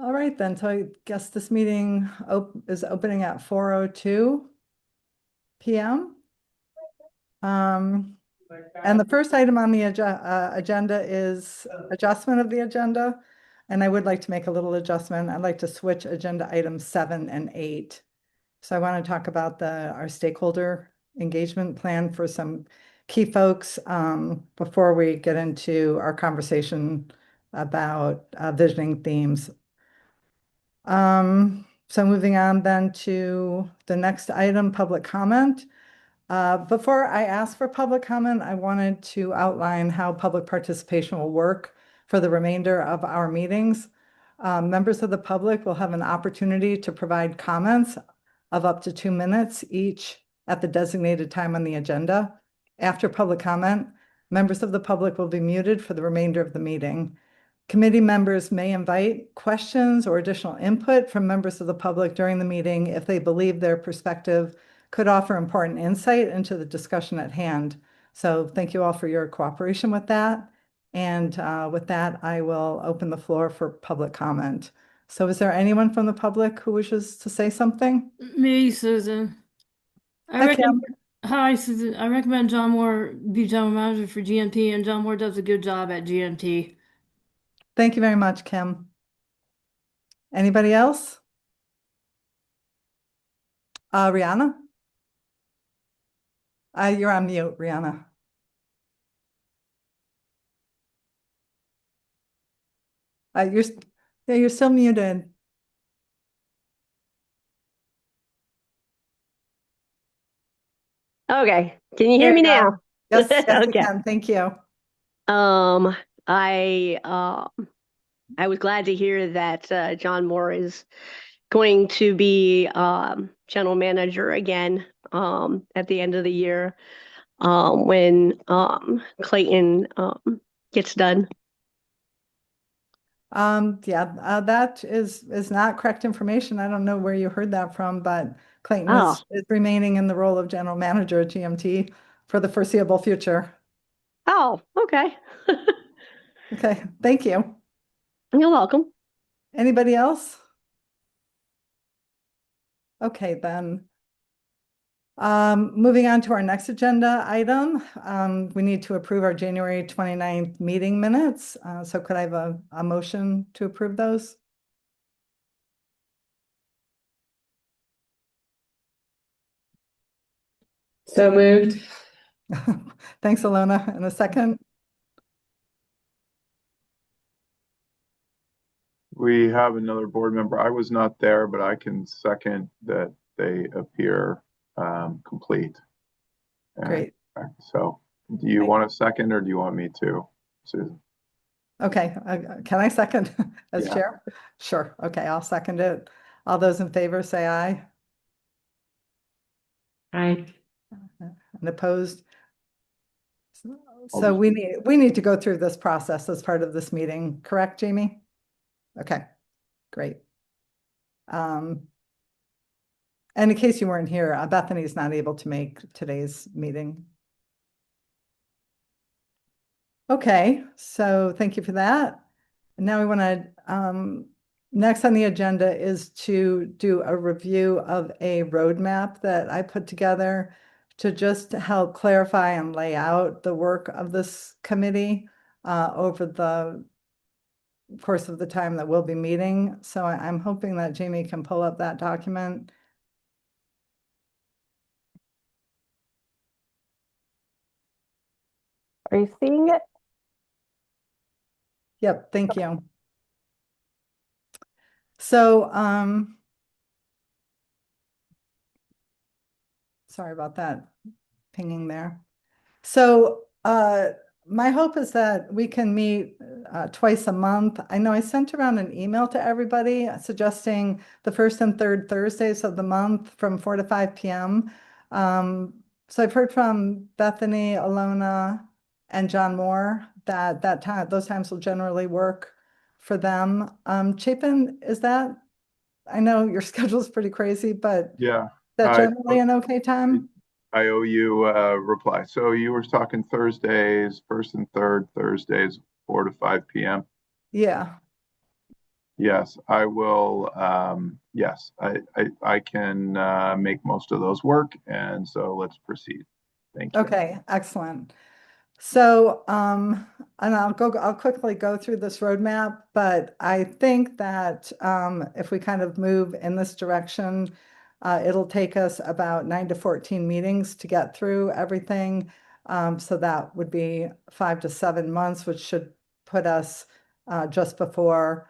All right, then. So I guess this meeting is opening at 4:02 p.m. And the first item on the agenda is adjustment of the agenda. And I would like to make a little adjustment. I'd like to switch agenda items 7 and 8. So I want to talk about our stakeholder engagement plan for some key folks before we get into our conversation about visioning themes. So moving on then to the next item, public comment. Before I ask for public comment, I wanted to outline how public participation will work for the remainder of our meetings. Members of the public will have an opportunity to provide comments of up to 2 minutes each at the designated time on the agenda. After public comment, members of the public will be muted for the remainder of the meeting. Committee members may invite questions or additional input from members of the public during the meeting if they believe their perspective could offer important insight into the discussion at hand. So thank you all for your cooperation with that. And with that, I will open the floor for public comment. So is there anyone from the public who wishes to say something? Me, Susan. I Hi, recommend, Kim. Hi, Susan. I recommend John Moore be general manager for GMT, and John Moore does a good job at GMT. Thank you very much, Kim. Anybody else? Rihanna? You're on mute, Rihanna. You're, yeah, you're still muted. Okay. Can you There hear you me go. now? Yes, yes, we Okay. can. Thank you. Um, I I was glad to hear that John Moore is going to be general manager again at the end of the year when Clayton gets done. Yeah, that is not correct information. I don't know where you heard that from, but Clayton Oh, is remaining in the role of general manager at GMT for the foreseeable future. oh, okay. Okay, thank you. You're welcome. Anybody else? Okay, then. Moving on to our next agenda item, we need to approve our January 29th meeting minutes. So could I have a motion to approve those? So moved. Thanks, Alona. And a second? We have another board member. I was not there, but I can second that they appear complete. Great. So do you want a second or do you want me to, Susan? Okay, can I second as Yeah. chair? Sure. Okay, I'll second it. All those in favor say aye. Aye. And opposed? I'll So just- we need to go through this process as part of this meeting, correct, Jamie? Okay, great. And in case you weren't here, Bethany is not able to make today's meeting. Okay, so thank you for that. And now we want to, next on the agenda is to do a review of a roadmap that I put together to just help clarify and lay out the work of this committee over the course of the time that we'll be meeting. So I'm hoping that Jamie can pull up that document. Are you seeing it? Yep, thank you. So, sorry about that pinging there. So, my hope is that we can meet twice a month. I know I sent around an email to everybody suggesting the first and third Thursdays of the month from 4 to 5 p.m. So I've heard from Bethany, Alona, and John Moore that those times will generally work for them. Chapin, is that, I know your schedule is pretty crazy, but Yeah, is that generally an okay time? I owe you a reply. So you were talking Thursdays, first and third Thursdays, 4 to 5 p.m. Yeah. Yes, I will. Yes, I can make most of those work, and so let's proceed. Thank you. Okay, excellent. So, and I'll quickly go through this roadmap, but I think that if we kind of move in this direction, it'll take us about 9 to 14 meetings to get through everything. So that would be 5 to 7 months, which should put us just before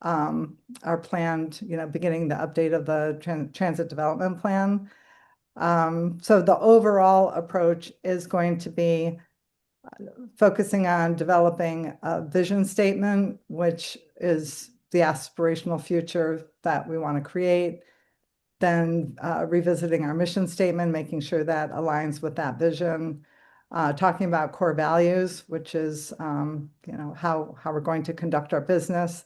our planned, beginning the update of the transit development plan. So the overall approach is going to be focusing on developing a vision statement, which is the aspirational future that we want to create. Then revisiting our mission statement, making sure that aligns with that vision. Talking about core values, which is how we're going to conduct our business.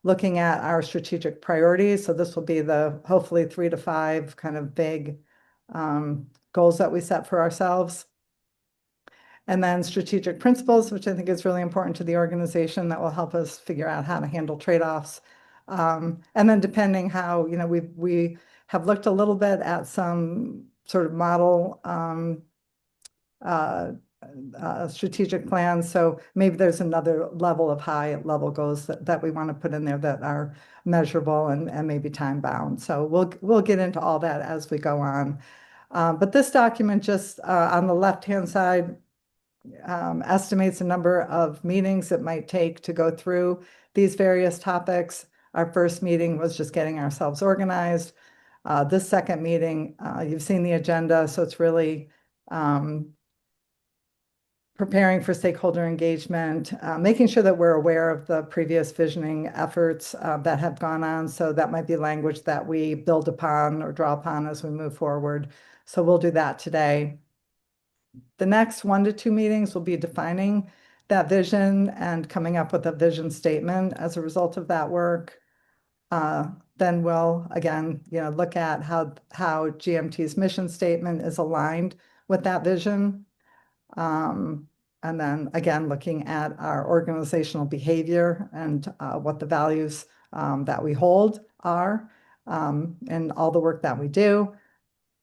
Looking at our strategic priorities. So this will be the hopefully 3 to 5 kind of big goals that we set for ourselves. And then strategic principles, which I think is really important to the organization that will help us figure out how to handle trade-offs. And then depending how, we have looked a little bit at some sort of model strategic plans. So maybe there's another level of high level goals that we want to put in there that are measurable and maybe time bound. So we'll get into all that as we go on. But this document just on the left-hand side estimates the number of meetings it might take to go through these various topics. Our first meeting was just getting ourselves organized. This second meeting, you've seen the agenda, so it's really preparing for stakeholder engagement, making sure that we're aware of the previous visioning efforts that have gone on. So that might be language that we build upon or draw upon as we move forward. So we'll do that today. The next 1 to 2 meetings will be defining that vision and coming up with a vision statement as a result of that work. Then we'll again, look at how GMT's mission statement is aligned with that vision. And then again, looking at our organizational behavior and what the values that we hold are and all the work that we do.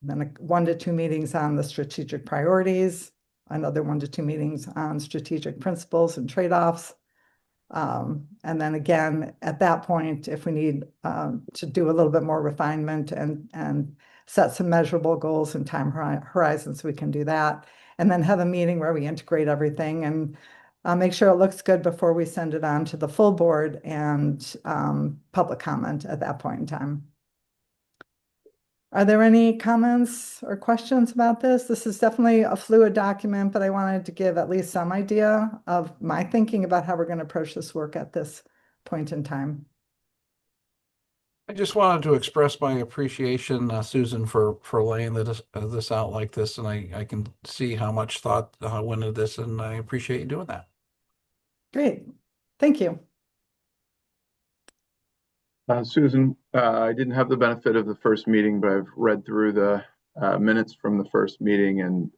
Then 1 to 2 meetings on the strategic priorities, another 1 to 2 meetings on strategic principles and trade-offs. And then again, at that point, if we need to do a little bit more refinement and set some measurable goals and time horizons, we can do that. And then have a meeting where we integrate everything and make sure it looks good before we send it on to the full board and public comment at that point in time. Are there any comments or questions about this? This is definitely a fluid document, but I wanted to give at least some idea of my thinking about how we're going to approach this work at this point in time. I just wanted to express my appreciation, Susan, for laying this out like this, and I can see how much thought went into this, and I appreciate you doing that. Great, thank you. Susan, I didn't have the benefit of the first meeting, but I've read through the minutes from the first meeting, and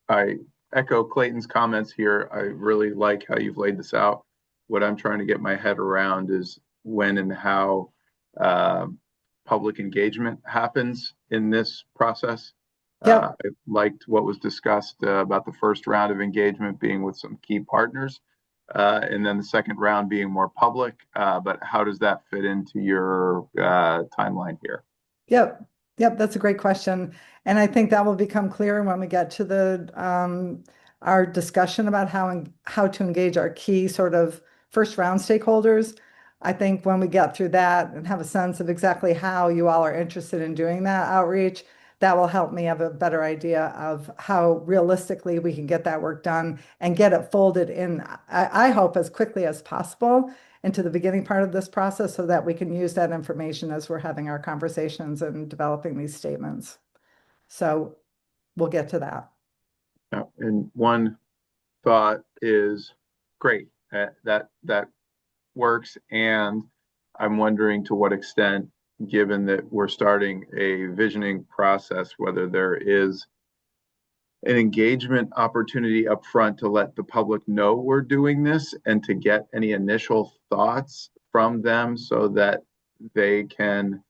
I echo Clayton's comments here. I really like how you've laid this out. What I'm trying to get my head around is when and how public engagement happens in this process. Yep. I liked what was discussed about the first round of engagement being with some key partners. And then the second round being more public, but how does that fit into your timeline here? Yep, that's a great question. And I think that will become clearer when we get to the our discussion about how to engage our key sort of first round stakeholders. I think when we get through that and have a sense of exactly how you all are interested in doing that outreach, that will help me have a better idea of how realistically we can get that work done and get it folded in, I hope, as quickly as possible into the beginning part of this process so that we can use that information as we're having our conversations and developing these statements. So we'll get to that. Yeah, and one thought is great, that works, and I'm wondering to what extent, given that we're starting a visioning process, whether there is an engagement opportunity up front to let the public know we're doing this and to get any initial thoughts from them so that they can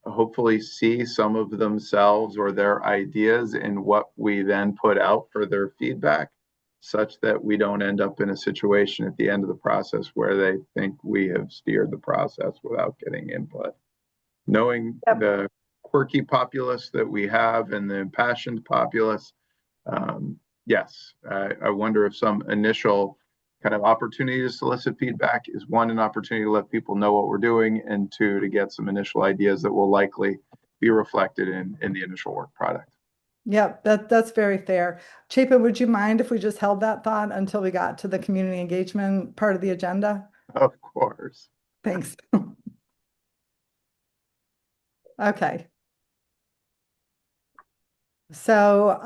hopefully see some of themselves or their ideas in what we then put out for their feedback, such that we don't end up in a situation at the end of the process where they think we have steered the process without getting input. Knowing Yep. the quirky populace that we have and the impassioned populace, yes, I wonder if some initial kind of opportunity to solicit feedback is, one, an opportunity to let people know what we're doing, and two, to get some initial ideas that will likely be reflected in the initial work product. Yep, that's very fair. Chapa, would you mind if we just held that thought until we got to the community engagement part of the agenda? Of course. Thanks. Okay. So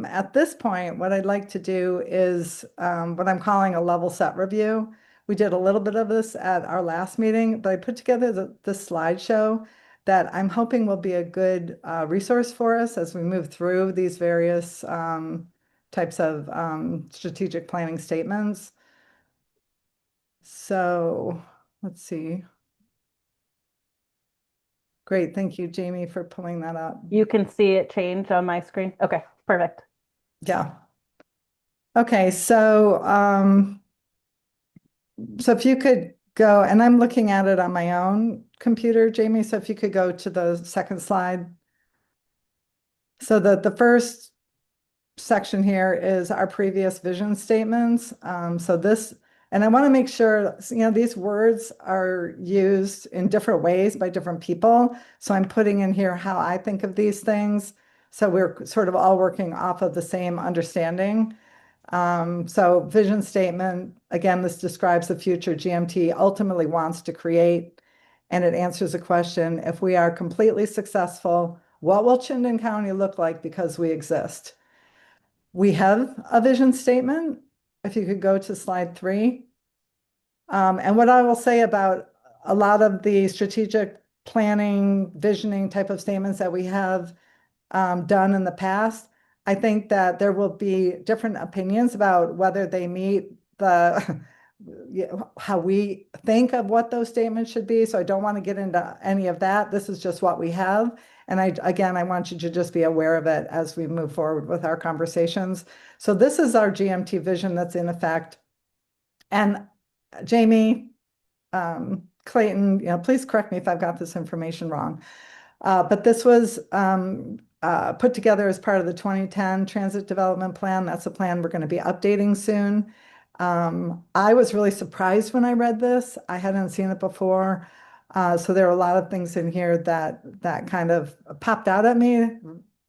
at this point, what I'd like to do is what I'm calling a level set review. We did a little bit of this at our last meeting, but I put together the slideshow that I'm hoping will be a good resource for us as we move through these various types of strategic planning statements. So let's see. Great, thank you, Jamie, for pulling that up. You can see it change on my screen. Okay, perfect. Yeah. Okay, so if you could go, and I'm looking at it on my own computer, Jamie, so if you could go to the second slide. So the first section here is our previous vision statements. So this, and I want to make sure, you know, these words are used in different ways by different people. So I'm putting in here how I think of these things. So we're sort of all working off of the same understanding. So vision statement, again, this describes the future GMT ultimately wants to create, and it answers the question, if we are completely successful, what will Chittenden County look like because we exist? We have a vision statement. If you could go to slide 3. And what I will say about a lot of the strategic planning, visioning type of statements that we have done in the past, I think that there will be different opinions about whether they meet the how we think of what those statements should be. So I don't want to get into any of that. This is just what we have. And I want you to just be aware of it as we move forward with our conversations. So this is our GMT vision that's in effect. And Jamie, Clayton, you know, please correct me if I've got this information wrong. But this was put together as part of the 2010 Transit Development Plan. That's a plan we're going to be updating soon. I was really surprised when I read this. I hadn't seen it before. So there are a lot of things in here that kind of popped out at me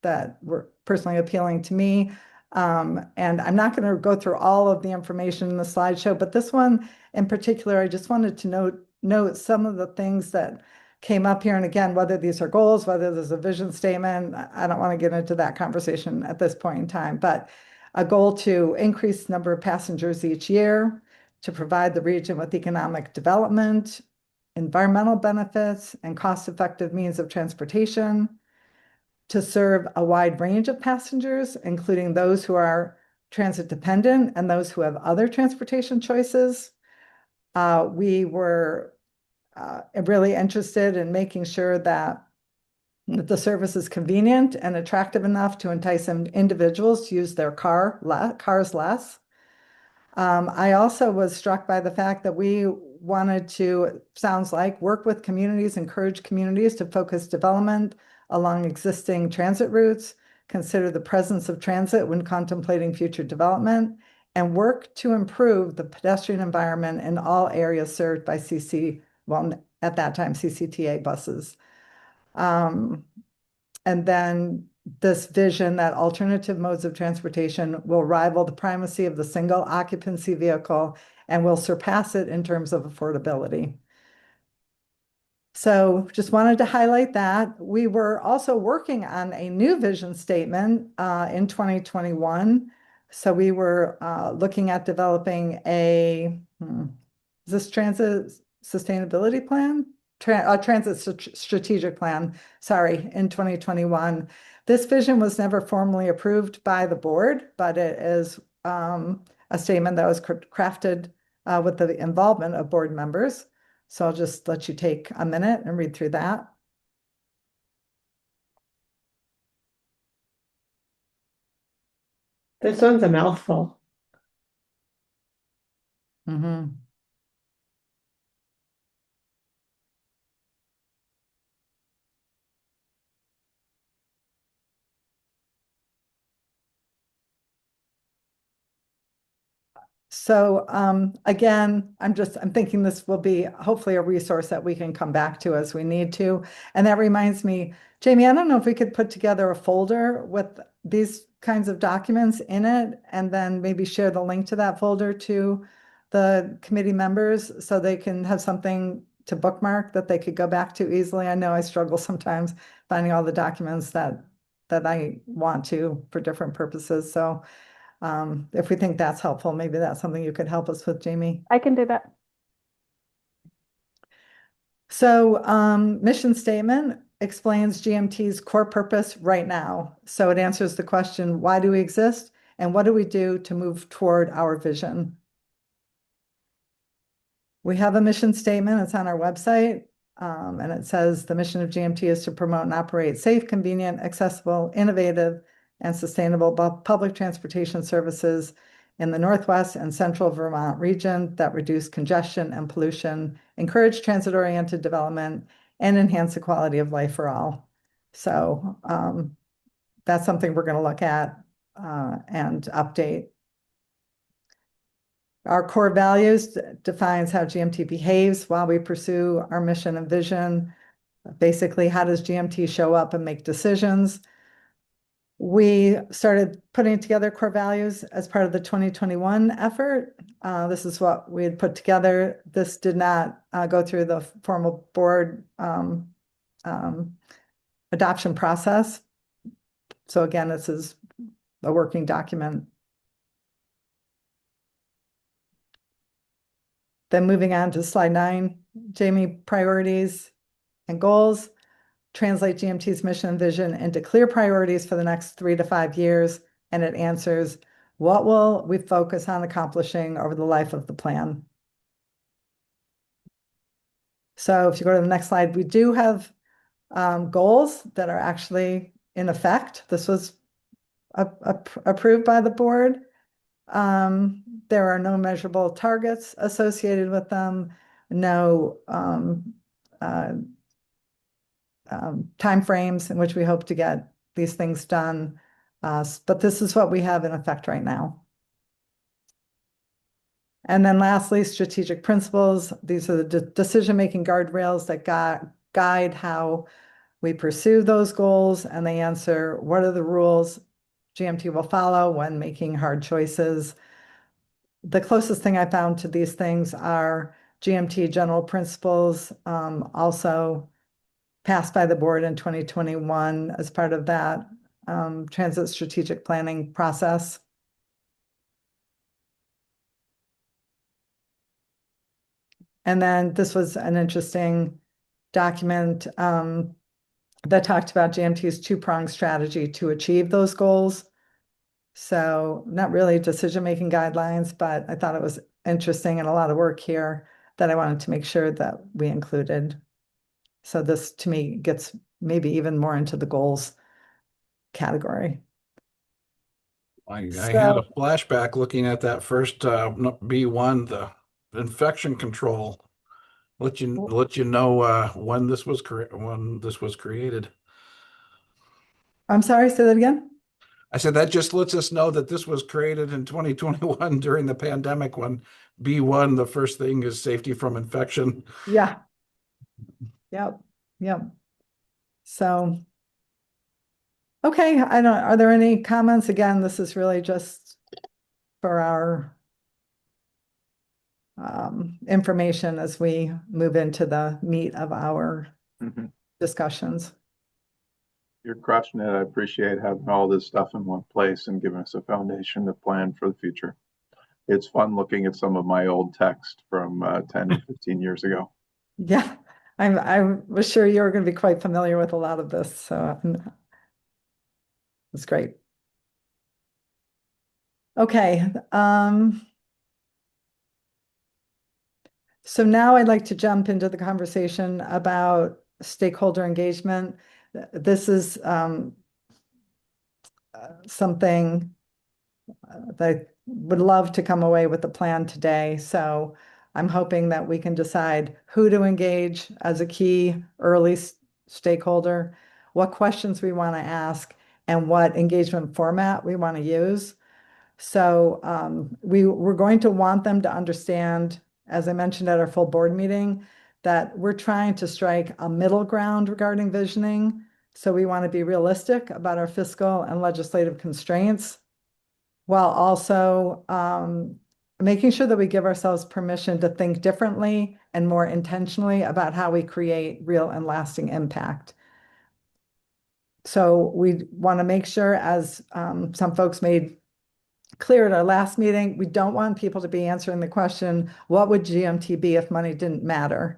that were personally appealing to me. And I'm not going to go through all of the information in the slideshow, but this one in particular, I just wanted to note some of the things that came up here. And again, whether these are goals, whether there's a vision statement, I don't want to get into that conversation at this point in time, but a goal to increase the number of passengers each year, to provide the region with economic development, environmental benefits, and cost-effective means of transportation, to serve a wide range of passengers, including those who are transit dependent and those who have other transportation choices. We were really interested in making sure that the service is convenient and attractive enough to entice individuals to use their cars less. I also was struck by the fact that we wanted to, sounds like, work with communities, encourage communities to focus development along existing transit routes, consider the presence of transit when contemplating future development, and work to improve the pedestrian environment in all areas served by at that time, CCTA buses. And then this vision that alternative modes of transportation will rival the primacy of the single occupancy vehicle and will surpass it in terms of affordability. So just wanted to highlight that. We were also working on a new vision statement in 2021. So we were looking at developing is this transit sustainability plan? Transit strategic plan, sorry, in 2021. This vision was never formally approved by the board, but it is a statement that was crafted with the involvement of board members. So I'll just let you take a minute and read through that. This one's a mouthful. Mhm. So again, I'm thinking this will be hopefully a resource that we can come back to as we need to. And that reminds me, Jamie, I don't know if we could put together a folder with these kinds of documents in it and then maybe share the link to that folder to the committee members so they can have something to bookmark that they could go back to easily. I know I struggle sometimes finding all the documents that I want to for different purposes. So if we think that's helpful, maybe that's something you could help us with, Jamie. I can do that. So mission statement explains GMT's core purpose right now. So it answers the question, why do we exist? And what do we do to move toward our vision? We have a mission statement. It's on our website. And it says the mission of GMT is to promote and operate safe, convenient, accessible, innovative, and sustainable public transportation services in the Northwest and Central Vermont region that reduce congestion and pollution, encourage transit-oriented development, and enhance the quality of life for all. So that's something we're going to look at and update. Our core values defines how GMT behaves while we pursue our mission and vision. Basically, how does GMT show up and make decisions? We started putting together core values as part of the 2021 effort. This is what we had put together. This did not go through the formal board adoption process. So again, this is a working document. Then moving on to slide 9, Jamie, priorities and goals. Translate GMT's mission and vision into clear priorities for the next 3 to 5 years. And it answers, what will we focus on accomplishing over the life of the plan? So if you go to the next slide, we do have goals that are actually in effect. This was approved by the board. There are no measurable targets associated with them, no timeframes in which we hope to get these things done. But this is what we have in effect right now. And then lastly, strategic principles. These are the decision-making guardrails that guide how we pursue those goals, and they answer what are the rules GMT will follow when making hard choices. The closest thing I found to these things are GMT general principles, also passed by the board in 2021 as part of that transit strategic planning process. And then this was an interesting document that talked about GMT's two-pronged strategy to achieve those goals. So not really decision-making guidelines, but I thought it was interesting and a lot of work here that I wanted to make sure that we included. So this to me gets maybe even more into the goals category. I had So- a flashback looking at that first B1, the infection control. Let you know when this was created. I'm sorry, say that again? I said that just lets us know that this was created in 2021 during the pandemic when B1, the first thing is safety from infection. Yeah. Yep. Yep. So, okay, are there any comments? Again, this is really just for our information as we move into the meat of our Mhm. discussions. You're crushing it. I appreciate having all this stuff in one place and giving us a foundation to plan for the future. It's fun looking at some of my old text from 10 and 15 years ago. Yeah, I was sure you were going to be quite familiar with a lot of this, so it's great. Okay. So now I'd like to jump into the conversation about stakeholder engagement. This is something that I would love to come away with a plan today. So I'm hoping that we can decide who to engage as a key early stakeholder, what questions we want to ask, and what engagement format we want to use. So we're going to want them to understand, as I mentioned at our full board meeting, that we're trying to strike a middle ground regarding visioning. So we want to be realistic about our fiscal and legislative constraints, while also making sure that we give ourselves permission to think differently and more intentionally about how we create real and lasting impact. So we want to make sure, as some folks made clear at our last meeting, we don't want people to be answering the question, what would GMT be if money didn't matter?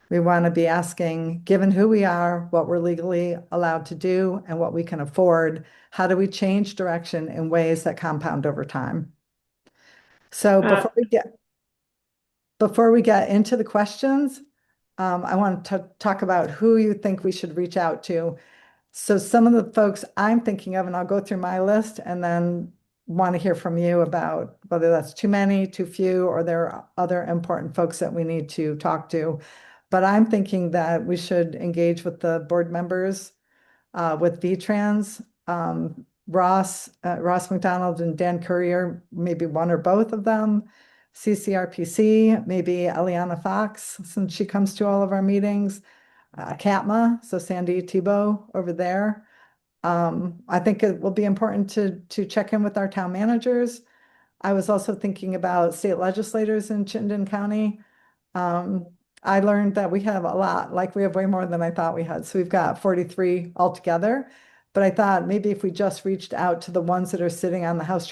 We want to be asking, given who we are, what we're legally allowed to do, and what we can afford, how do we change direction in ways that compound over time? So before we get into the questions, I want to talk about who you think we should reach out to. So some of the folks I'm thinking of, and I'll go through my list and then want to hear from you about whether that's too many, too few, or there are other important folks that we need to talk to. But I'm thinking that we should engage with the board members, with VTrans, Ross McDonald and Dan Courier, maybe one or both of them, CCRPC, maybe Eliana Fox, since she comes to all of our meetings, CATMA, so Sandy Thibault over there. I think it will be important to check in with our town managers. I was also thinking about state legislators in Chittenden County. I learned that we have a lot, like we have way more than I thought we had. So we've got 43 altogether. But I thought maybe if we just reached out to the ones that are sitting on the House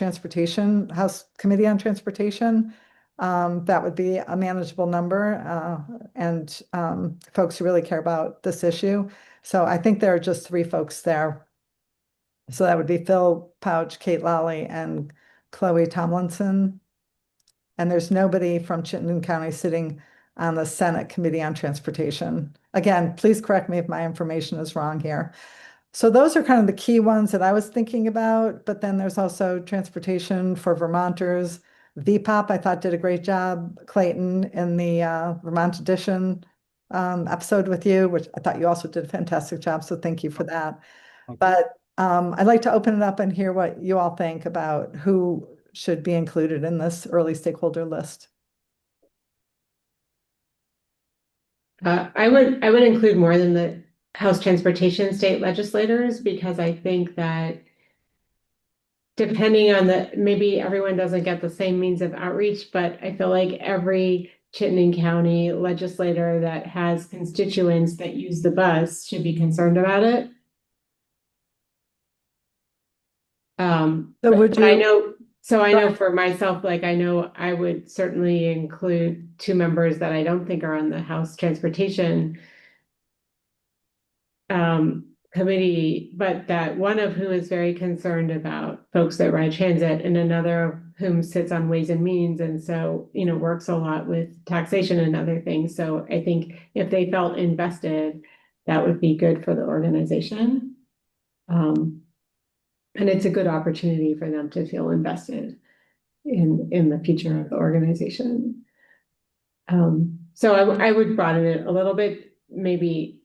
Committee on Transportation, that would be a manageable number, and folks who really care about this issue. So I think there are just 3 folks there. So that would be Phil Pouch, Kate Lally, and Chloe Tomlinson. And there's nobody from Chittenden County sitting on the Senate Committee on Transportation. Again, please correct me if my information is wrong here. So those are kind of the key ones that I was thinking about, but then there's also Transportation for Vermonters. VPOP, I thought, did a great job, Clayton, in the Vermont Edition episode with you, which I thought you also did a fantastic job, so thank you for that. But I'd like to open it up and hear what you all think about who should be included in this early stakeholder list. I would include more than the House Transportation state legislators, because I think that depending on maybe everyone doesn't get the same means of outreach, but I feel like every Chittenden County legislator that has constituents that use the bus should be concerned about it. So I know for myself, like I know I would certainly include 2 members that I don't think are on the House Transportation committee, but that one of whom is very concerned about folks that ride transit, and another of whom sits on Ways and Means, and so works a lot with taxation and other things. So I think if they felt invested, that would be good for the organization. And it's a good opportunity for them to feel invested in the future of the organization. So I would broaden it a little bit. Maybe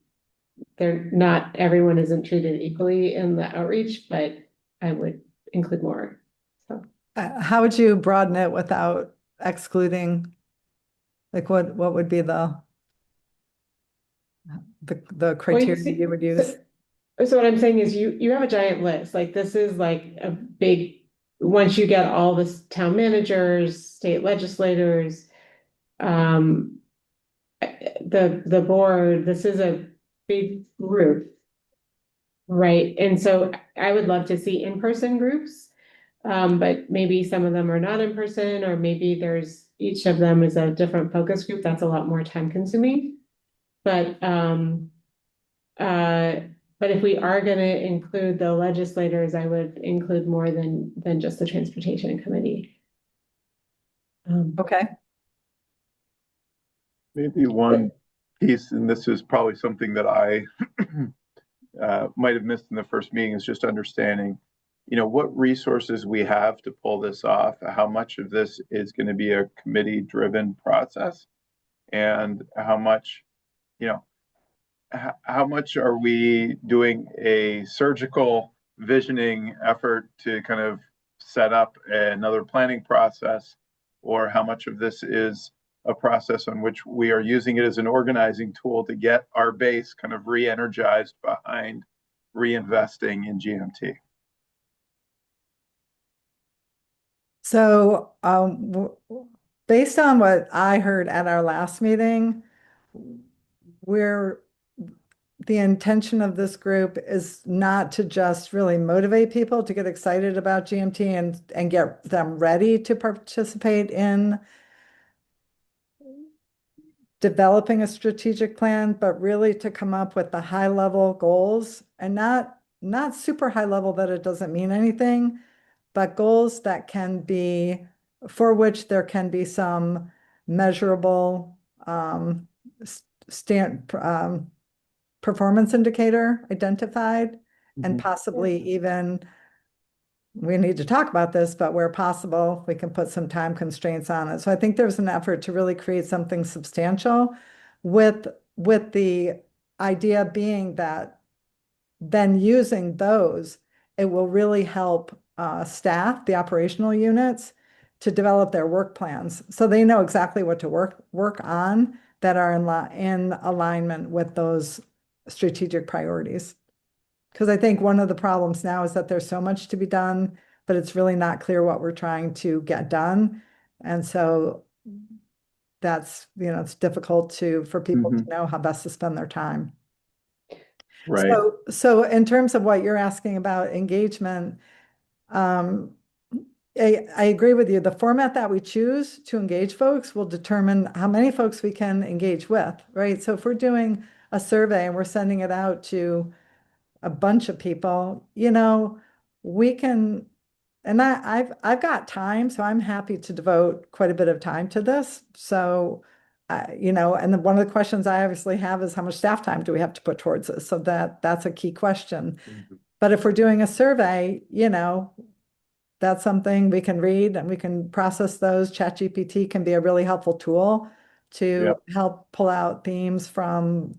not everyone isn't treated equally in the outreach, but I would include more. So how would you broaden it without excluding, like what would be the criteria you would use? So what I'm saying is you have a giant list. Like this is like a big, once you get all the town managers, state legislators, the board, this is a big group, right? And so I would love to see in-person groups, but maybe some of them are not in person, or maybe each of them is a different focus group. That's a lot more time consuming. But if we are going to include the legislators, I would include more than just the Transportation Committee. Okay. Maybe one piece, and this is probably something that I might have missed in the first meeting, is just understanding, what resources we have to pull this off, how much of this is going to be a committee-driven process, and how much, how much are we doing a surgical visioning effort to kind of set up another planning process, or how much of this is a process in which we are using it as an organizing tool to get our base kind of re-energized behind reinvesting in GMT. So, based on what I heard at our last meeting, the intention of this group is not to just really motivate people to get excited about GMT and get them ready to participate in developing a strategic plan, but really to come up with the high level goals, and not super high level that it doesn't mean anything, but goals that can be, for which there can be some measurable performance indicator identified, and possibly even, we need to talk about this, but where possible, we can put some time constraints on it. So I think there's an effort to really create something substantial with the idea being that then using those, it will really help staff, the operational units, to develop their work plans. So they know exactly what to work on that are in alignment with those strategic priorities. Because I think one of the problems now is that there's so much to be done, but it's really not clear what we're trying to get done. And so that's, it's difficult for people to know how best to spend their time. Right. So in terms of what you're asking about engagement, I agree with you. The format that we choose to engage folks will determine how many folks we can engage with, right? So if we're doing a survey and we're sending it out to a bunch of people, we can, and I've got time, so I'm happy to devote quite a bit of time to this. So, and one of the questions I obviously have is how much staff time do we have to put towards this? So that's a key question. But if we're doing a survey, that's something we can read and we can process those. ChatGPT can be a really helpful tool to help pull out themes from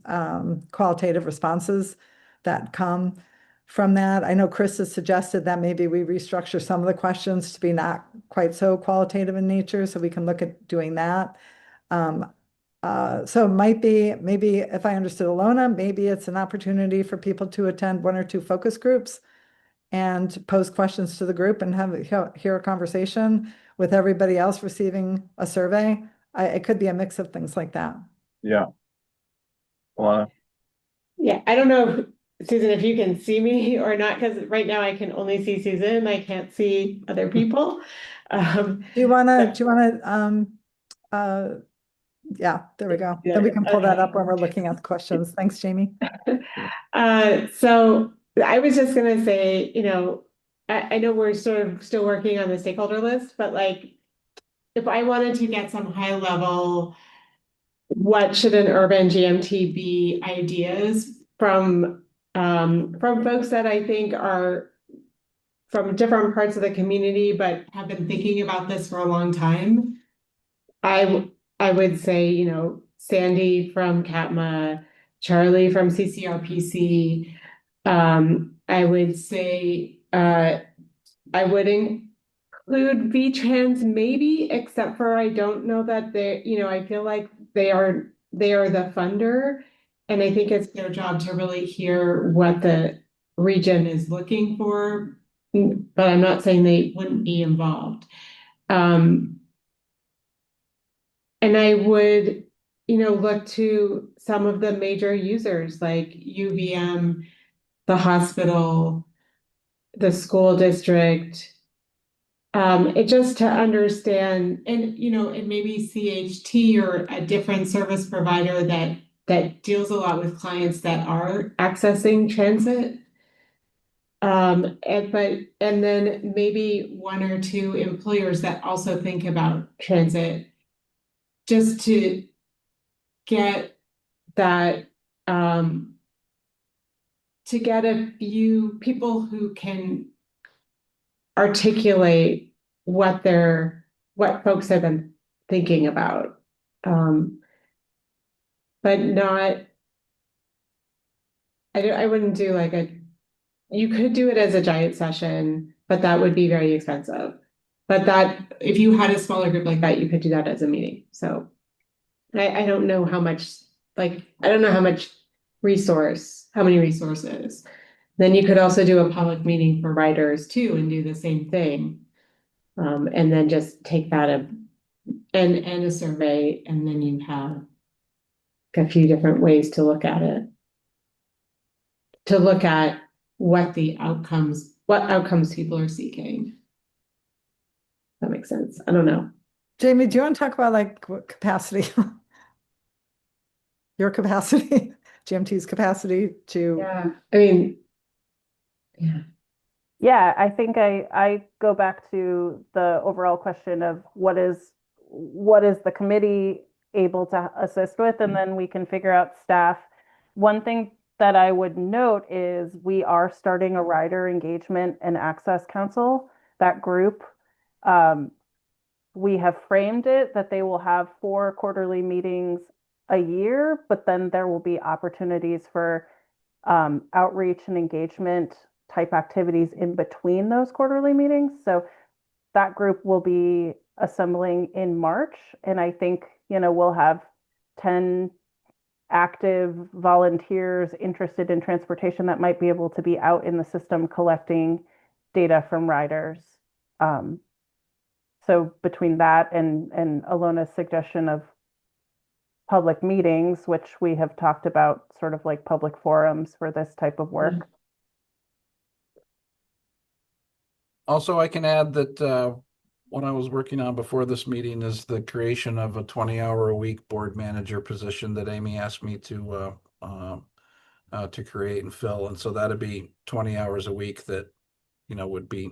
qualitative responses that come from that. I know Chris has suggested that maybe we restructure some of the questions to be not quite so qualitative in nature, so we can look at doing that. So it might be, maybe if I understood Alona, maybe it's an opportunity for people to attend 1 or 2 focus groups and pose questions to the group and hear a conversation with everybody else receiving a survey. It could be a mix of things like that. Yeah. Alana? Yeah, I don't know, Susan, if you can see me or not, because right now I can only see Susan. I can't see other people. Do you wanna, yeah, there we go. Then we can pull that up when we're looking at the questions. Thanks, Jamie. So I was just gonna say, I know we're sort of still working on the stakeholder list, but like, if I wanted to get some high level, what should an urban GMT be ideas from folks that I think are from different parts of the community, but have been thinking about this for a long time. I would say, Sandy from CATMA, Charlie from CCRPC. I would say I would include V-Trans maybe, except for I don't know that they, I feel like they are the funder, and I think it's their job to really hear what the region is looking for, but I'm not saying they wouldn't be involved. And I would, look to some of the major users like UVM, the hospital, the school district. It just to understand, and it may be CHT or a different service provider that deals a lot with clients that are accessing transit. And then maybe 1 or 2 employers that also think about transit, just to get that, to get a few people who can articulate what folks have been thinking about. But not, I wouldn't do like you could do it as a giant session, but that would be very expensive. But that, if you had a smaller group like that, you could do that as a meeting. So I don't know how much, I don't know how many resources. Then you could also do a public meeting for writers too and do the same thing. And then just take that and a survey, and then you have a few different ways to look at it. To look at what outcomes people are seeking. That makes sense. I don't know. Jamie, do you want to talk about like what capacity? Your capacity, GMT's capacity to, Yeah, I mean, yeah. Yeah, I think I go back to the overall question of what is the committee able to assist with, and then we can figure out staff. One thing that I would note is we are starting a rider engagement and access council, that group. We have framed it that they will have 4 quarterly meetings a year, but then there will be opportunities for outreach and engagement type activities in between those quarterly meetings. So that group will be assembling in March, and I think, we'll have 10 active volunteers interested in transportation that might be able to be out in the system collecting data from riders. So between that and Alona's suggestion of public meetings, which we have talked about, sort of like public forums for this type of work. Also, I can add that what I was working on before this meeting is the creation of a 20-hour-a-week board manager position that Amy asked me to create and fill. And so that'd be 20 hours a week that, would be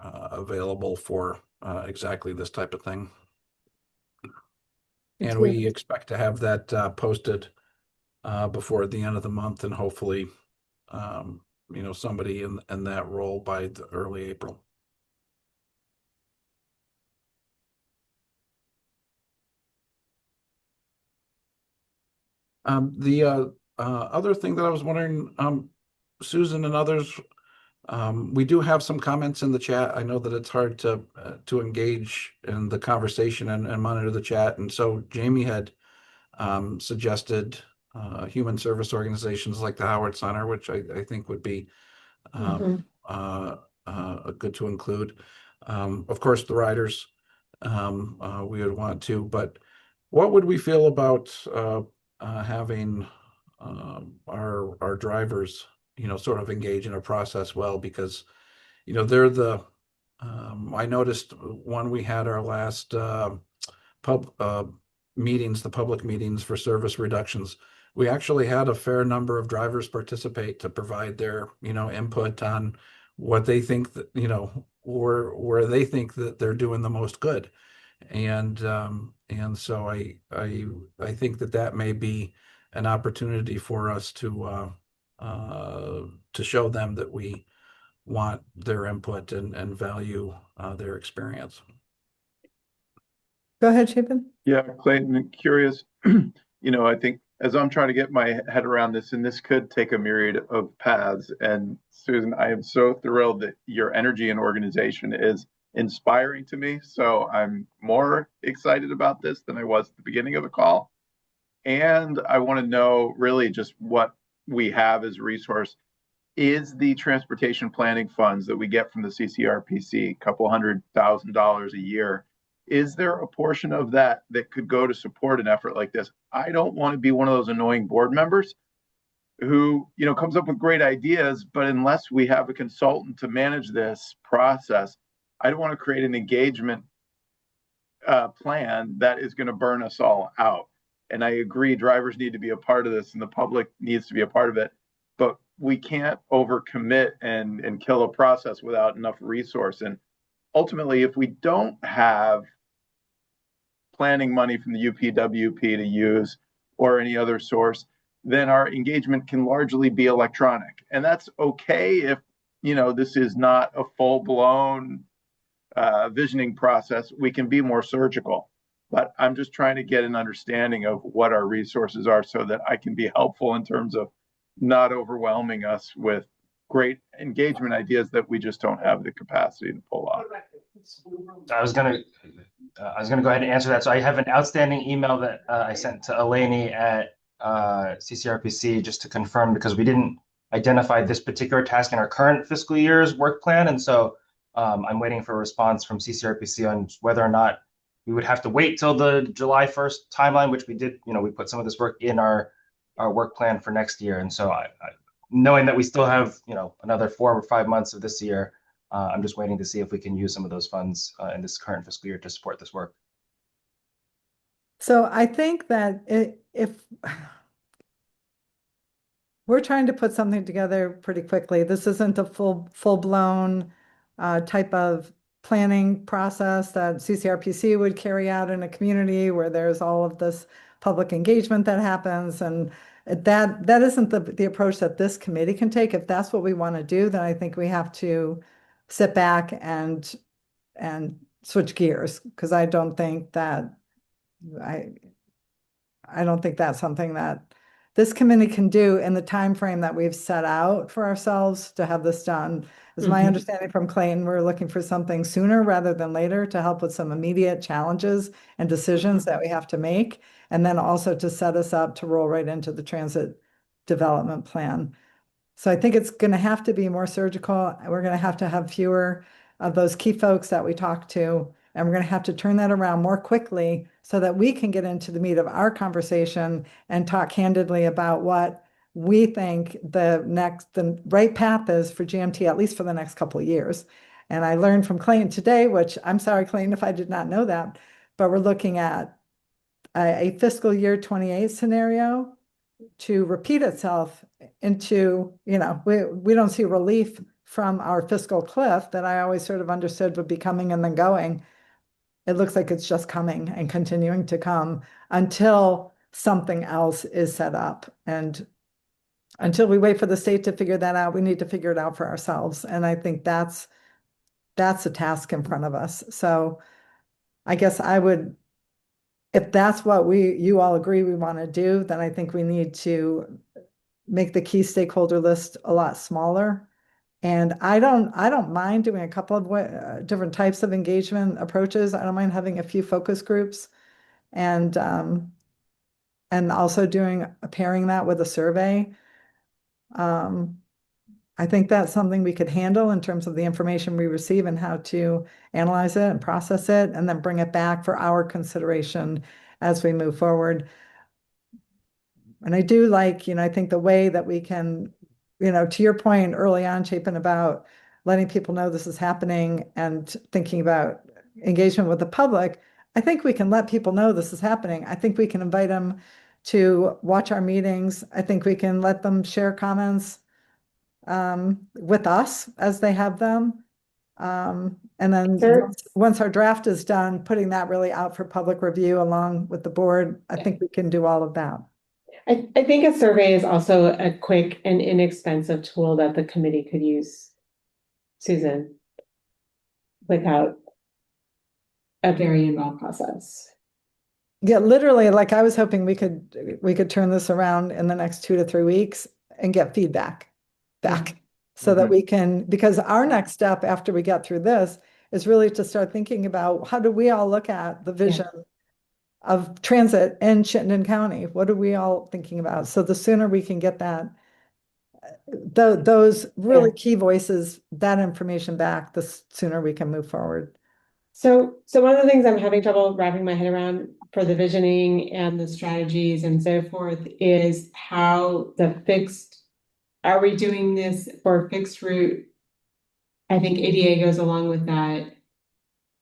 available for exactly this type of thing. And we expect to have that posted before the end of the month, and hopefully, somebody in that role by the early April. The other thing that I was wondering, Susan and others, we do have some comments in the chat. I know that it's hard to engage in the conversation and monitor the chat. And so Jamie had suggested human service organizations like the Howard Center, which I think would be good to include. Of course, the riders we would want to, but what would we feel about having our drivers, sort of engage in a process well, because, they're the, I noticed when we had our last the public meetings for service reductions, we actually had a fair number of drivers participate to provide their, input on what they think that, where they think that they're doing the most good. And so I think that may be an opportunity for us to show them that we want their input and value their experience. Go ahead, Chapin. Yeah, Clayton, curious, I think as I'm trying to get my head around this, and this could take a myriad of paths, and Susan, I am so thrilled that your energy and organization is inspiring to me. So I'm more excited about this than I was at the beginning of the call. And I want to know really just what we have as a resource. Is the transportation planning funds that we get from the CCRPC, a couple $100,000 a year, is there a portion of that could go to support an effort like this? I don't want to be one of those annoying board members who, comes up with great ideas, but unless we have a consultant to manage this process, I don't want to create an engagement plan that is going to burn us all out. And I agree, drivers need to be a part of this and the public needs to be a part of it, but we can't overcommit and kill a process without enough resource. And ultimately, if we don't have planning money from the UPWP to use or any other source, then our engagement can largely be electronic. And that's okay if, this is not a full-blown visioning process. We can be more surgical. But I'm just trying to get an understanding of what our resources are so that I can be helpful in terms of not overwhelming us with great engagement ideas that we just don't have the capacity to pull off. I was gonna go ahead and answer that. So I have an outstanding email that I sent to Eleni at CCRPC just to confirm, because we didn't identify this particular task in our current fiscal year's work plan, and so I'm waiting for a response from CCRPC on whether or not we would have to wait till the July 1st timeline, which we did. We put some of this work in our work plan for next year, and so I knowing that we still have another 4 or 5 months of this year, I'm just waiting to see if we can use some of those funds in this current fiscal year to support this work. So I think that if we're trying to put something together pretty quickly, this isn't a full-blown type of planning process that CCRPC would carry out in a community where there's all of this public engagement that happens, and that isn't the approach that this committee can take. If that's what we want to do, then I think we have to sit back and switch gears, because I don't think that's something that this committee can do in the time frame that we've set out for ourselves to have this done. As my understanding from Clayton, we're looking for something sooner rather than later to help with some immediate challenges and decisions that we have to make, and then also to set us up to roll right into the transit development plan. So I think it's going to have to be more surgical. We're going to have fewer of those key folks that we talk to, and we're going to have to turn that around more quickly so that we can get into the meat of our conversation and talk candidly about what we think the right path is for GMT, at least for the next couple of years. And I learned from Clayton today, which I'm sorry, Clayton, if I did not know that, but we're looking at a fiscal year 28 scenario to repeat itself into, we don't see relief from our fiscal cliff that I always sort of understood would be coming and then going. It looks like it's just coming and continuing to come until something else is set up. And until we wait for the state to figure that out, we need to figure it out for ourselves. And I think that's a task in front of us. So I guess if that's what you all agree we want to do, then I think we need to make the key stakeholder list a lot smaller. And I don't mind doing a couple of different types of engagement approaches. I don't mind having a few focus groups and also pairing that with a survey. I think that's something we could handle in terms of the information we receive and how to analyze it and process it, and then bring it back for our consideration as we move forward. And I do like, I think the way that we can, to your point early on, Chapin, about letting people know this is happening and thinking about engagement with the public, I think we can let people know this is happening. I think we can invite them to watch our meetings. I think we can let them share comments with us as they have them. And then once our draft is done, putting that really out for public review along with the board, I think we can do all of that. I think a survey is also a quick and inexpensive tool that the committee could use, Susan, without a very involved process. Yeah, literally, like I was hoping we could turn this around in the next 2 to 3 weeks and get feedback back so that we can, because our next step after we get through this is really to start thinking about how do we all look at the vision of transit in Chittenden County? What are we all thinking about? So the sooner we can get that, those really key voices, that information back, the sooner we can move forward. So one of the things I'm having trouble wrapping my head around for the visioning and the strategies and so forth is how are we doing this for fixed route? I think ADA goes along with that.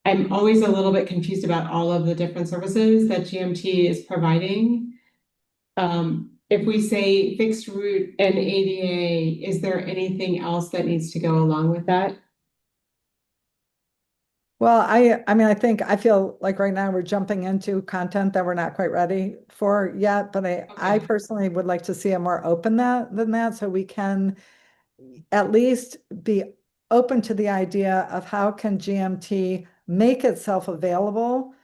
I'm always a little bit confused about all of the different services that GMT is providing. If we say fixed route and ADA, is there anything else that needs to go along with that? Well, I mean, I feel like right now we're jumping into content that we're not quite ready for yet, but I Okay. personally would like to see a more open than that, so we can at least be open to the idea of how can GMT make itself available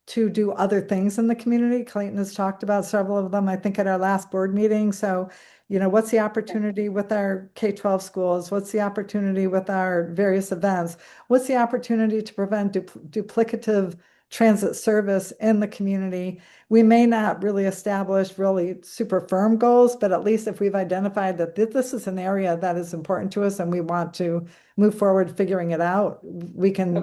to do other things in the community. Clayton has talked about several of them, I think, at our last board meeting. So, what's the opportunity with our K-12 schools? What's the opportunity with our various events? What's the opportunity to prevent duplicative transit service in the community? We may not really establish really super firm goals, but at least if we've identified that this is an area that is important to us and we want to move forward figuring it out, we can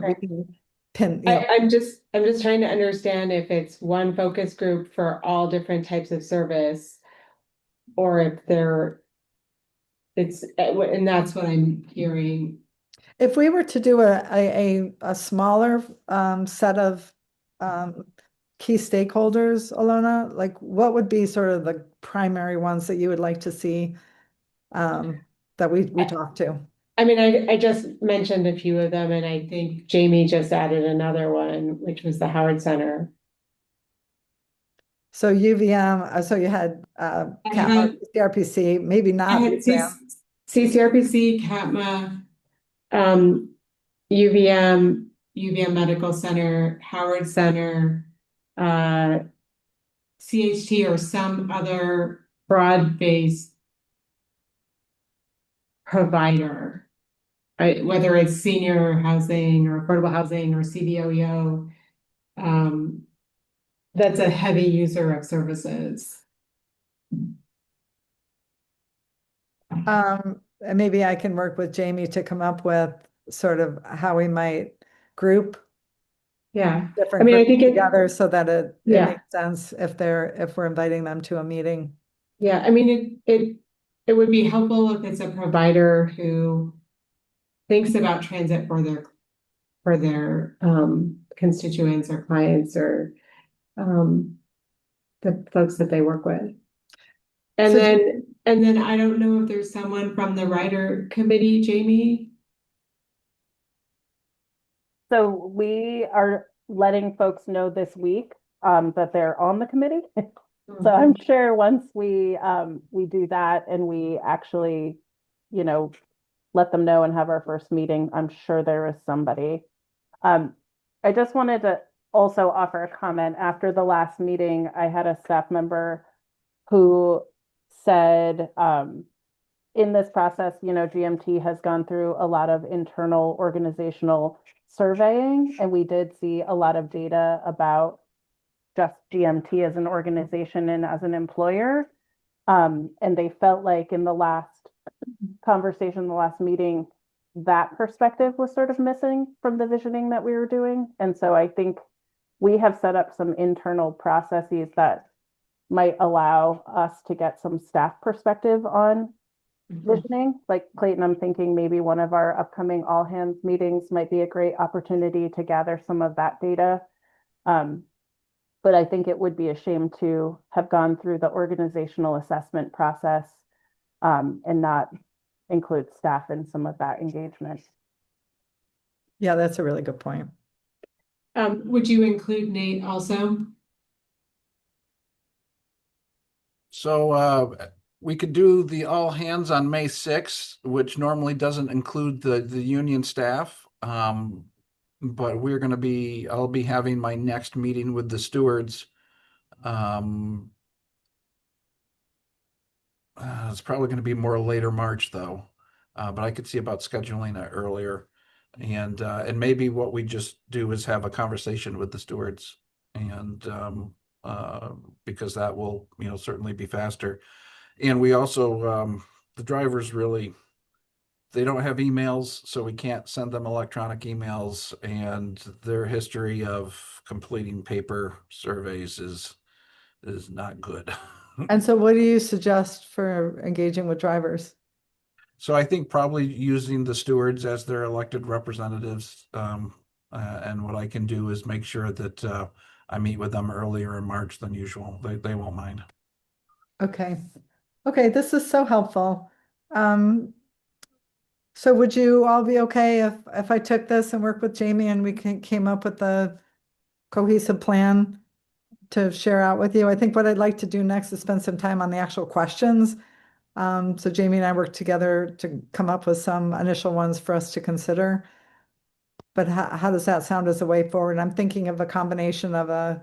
pin, I'm just trying to understand if it's one focus group for all different types of service, or if and that's what I'm hearing. If we were to do a smaller set of key stakeholders, Alona, like what would be sort of the primary ones that you would like to see that we talk to? I mean, I just mentioned a few of them, and I think Jamie just added another one, which was the Howard Center. So UVM, so you had CAPMA, CRPC, maybe I not had UVM. CCRPC, CAPMA, UVM, UVM Medical Center, Howard Center, CHT, or some other broad-based provider, right? Whether it's senior housing or affordable housing or CBOEO, that's a heavy user of services. And maybe I can work with Jamie to come up with sort of how we might group Yeah, different I mean, I groups think together so that it Yeah. makes sense if we're inviting them to a meeting. yeah, I mean, it would be helpful if it's a provider who thinks about transit for their constituents or clients or the folks that they work with. And So- then I don't know if there's someone from the rider committee, Jamie. So we are letting folks know this week that they're on the committee. So I'm sure once we do that and we actually, let them know and have our first meeting, I'm sure there is somebody. I just wanted to also offer a comment. After the last meeting, I had a staff member who said, in this process, GMT has gone through a lot of internal organizational surveying, and we did see a lot of data about just GMT as an organization and as an employer. And they felt like in the last conversation, the last meeting, that perspective was sort of missing from the visioning that we were doing. And so I think we have set up some internal processes that might allow us to get some staff perspective on visioning. Like Clayton, I'm thinking maybe one of our upcoming all hands meetings might be a great opportunity to gather some of that data. But I think it would be a shame to have gone through the organizational assessment process and not include staff in some of that engagement. Yeah, that's a really good point. Would you include Nate also? So we could do the all hands on May 6th, which normally doesn't include the union staff. But I'll be having my next meeting with the stewards. It's probably going to be more later March though. But I could see about scheduling it earlier. And maybe what we just do is have a conversation with the stewards and because that will, certainly be faster. And we also, the drivers really, they don't have emails, so we can't send them electronic emails, and their history of completing paper surveys is not good. And so what do you suggest for engaging with drivers? So I think probably using the stewards as their elected representatives. And what I can do is make sure that I meet with them earlier in March than usual. They won't mind. Okay. Okay, this is so helpful. So would you all be okay if I took this and worked with Jamie and we came up with a cohesive plan to share out with you? I think what I'd like to do next is spend some time on the actual questions. So Jamie and I worked together to come up with some initial ones for us to consider. But how does that sound as a way forward? I'm thinking of a combination of a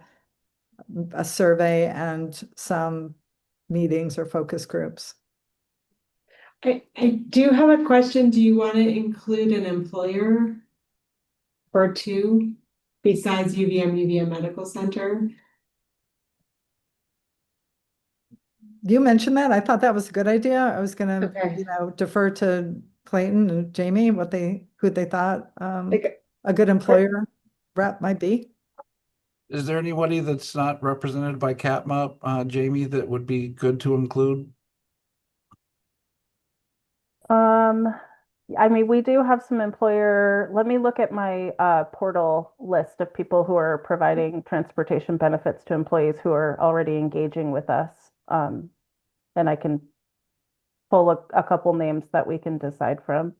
survey and some meetings or focus groups. I do have a question. Do you want to include an employer or two besides UVM Medical Center? You mentioned that. I thought that was a good idea. I was gonna, Okay. defer to Clayton and Jamie, who they thought, Like, a good employer rep might be. Is there anybody that's not represented by CAPMA, Jamie, that would be good to include? I mean, we do have some employer, let me look at my portal list of people who are providing transportation benefits to employees who are already engaging with us. And I can pull a couple names that we can decide from.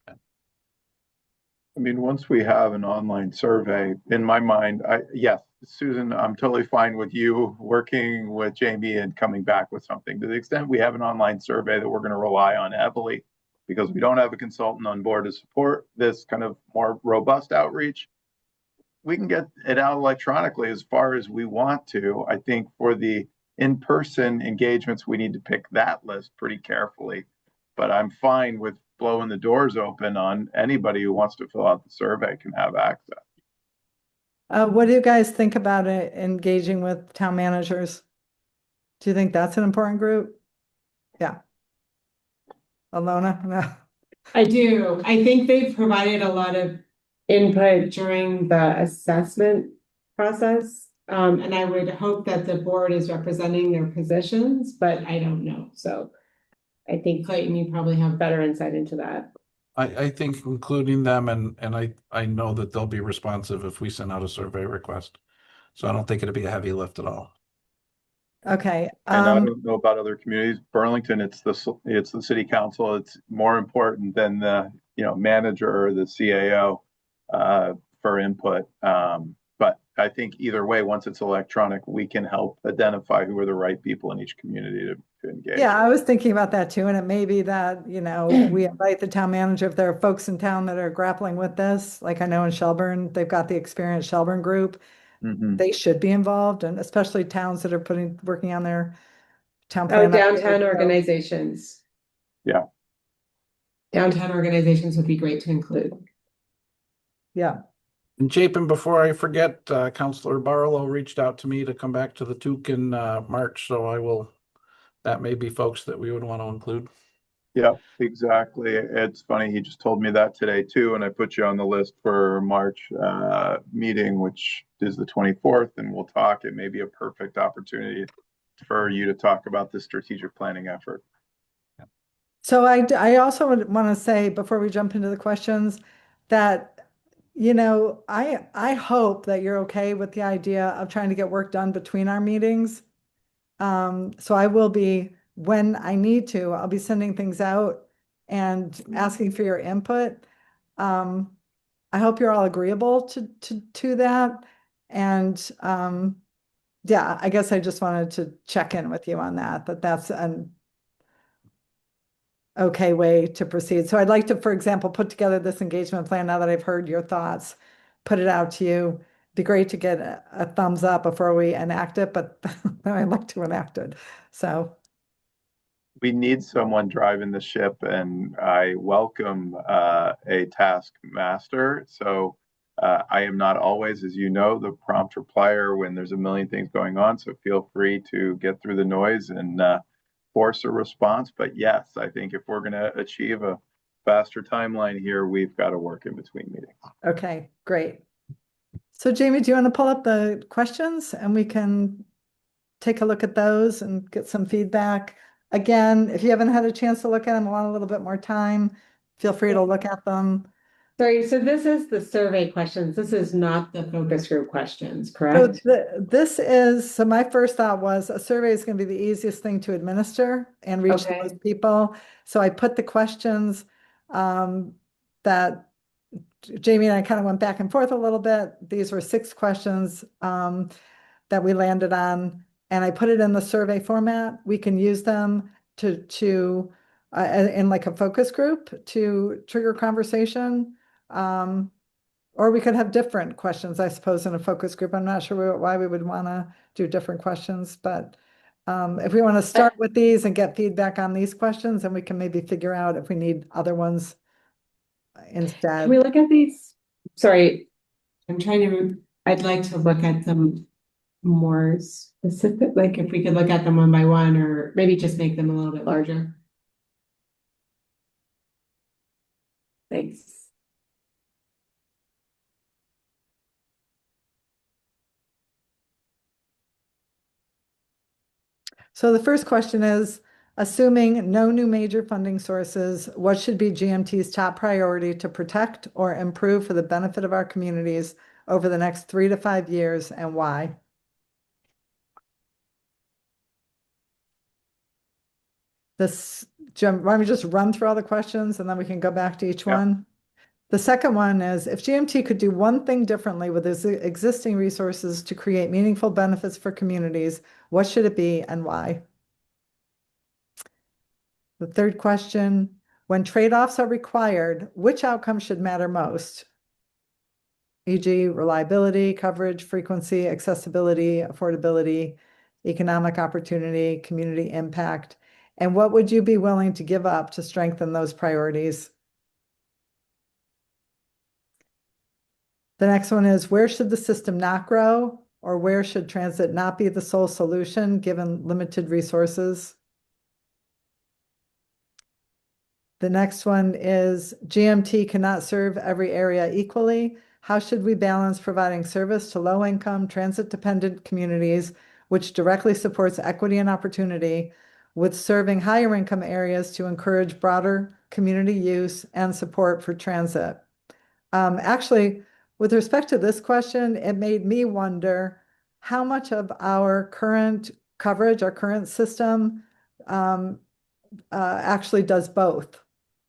I mean, once we have an online survey, in my mind, yes, Susan, I'm totally fine with you working with Jamie and coming back with something. To the extent we have an online survey that we're going to rely on heavily, because we don't have a consultant on board to support this kind of more robust outreach, we can get it out electronically as far as we want to. I think for the in-person engagements, we need to pick that list pretty carefully. But I'm fine with blowing the doors open on anybody who wants to fill out the survey can have access. What do you guys think about it, engaging with town managers? Do you think that's an important group? Yeah. Alona? No. I do. I think they've provided a lot of input during the assessment process. And I would hope that the board is representing their positions, but I don't know. So I think Clayton, you probably have better insight into that. I think including them and I know that they'll be responsive if we send out a survey request. So I don't think it'd be a heavy lift at all. Okay. And I don't know about other communities. Burlington, it's the city council. It's more important than the manager or the CAO for input. But I think either way, once it's electronic, we can help identify who are the right people in each community to engage. Yeah, I was thinking about that too. And it may be that, we invite the town manager, if there are folks in town that are grappling with this, like I know in Shelburne, they've got the experienced Shelburne group. Mhm. They should be involved, and especially towns that are working on their town Oh, plan. downtown organizations. Yeah. Downtown organizations would be great to include. Yeah. And Chapin, before I forget, Councilor Barlow reached out to me to come back to the TOOC in March, so that may be folks that we would want to include. Yeah, exactly. It's funny, he just told me that today too, and I put you on the list for March meeting, which is the 24th, and we'll talk. It may be a perfect opportunity for you to talk about the strategic planning effort. So I also would want to say, before we jump into the questions, that, I hope that you're okay with the idea of trying to get work done between our meetings. So I will be, when I need to, I'll be sending things out and asking for your input. I hope you're all agreeable to that. And yeah, I guess I just wanted to check in with you on that's an okay way to proceed. So I'd like to, for example, put together this engagement plan now that I've heard your thoughts, put it out to you. Be great to get a thumbs up before we enact it, but I'd like to enact it. So we need someone driving the ship, and I welcome a task master. So I am not always, as you know, the prompt replier when there's a million things going on. So feel free to get through the noise and force a response. But yes, I think if we're going to achieve a faster timeline here, we've got to work in between meetings. Okay, great. So Jamie, do you want to pull up the questions and we can take a look at those and get some feedback? Again, if you haven't had a chance to look at them, want a little bit more time, feel free to look at them. Sorry, so this is the survey questions. This is not the focus group questions, So correct? so my first thought was a survey is going to be the easiest thing to administer and reach the Okay. most people. So I put the questions that Jamie and I kind of went back and forth a little bit. These were 6 questions that we landed on, and I put it in the survey format. We can use them to in like a focus group to trigger conversation. Or we could have different questions, I suppose, in a focus group. I'm not sure why we would want to do different questions, but if we want to start with these and get feedback on these questions, then we can maybe figure out if we need other ones instead. Can we look at these? Sorry, I'd like to look at them more specific, like if we could look at them one by one, or maybe just make them a little bit larger. Thanks. So the first question is, assuming no new major funding sources, what should be GMT's top priority to protect or improve for the benefit of our communities over the next 3 to 5 years, and why? Jim, why don't we just run through all the questions and then we can go back to each Yeah. one? The second one is, if GMT could do one thing differently with its existing resources to create meaningful benefits for communities, what should it be and why? The third question, when trade-offs are required, which outcome should matter most? E.g., reliability, coverage, frequency, accessibility, affordability, economic opportunity, community impact, and what would you be willing to give up to strengthen those priorities? The next one is, where should the system not grow, or where should transit not be the sole solution given limited resources? The next one is, GMT cannot serve every area equally. How should we balance providing service to low-income, transit-dependent communities, which directly supports equity and opportunity, with serving higher-income areas to encourage broader community use and support for transit? Actually, with respect to this question, it made me wonder how much of our current coverage, our current system, actually does both.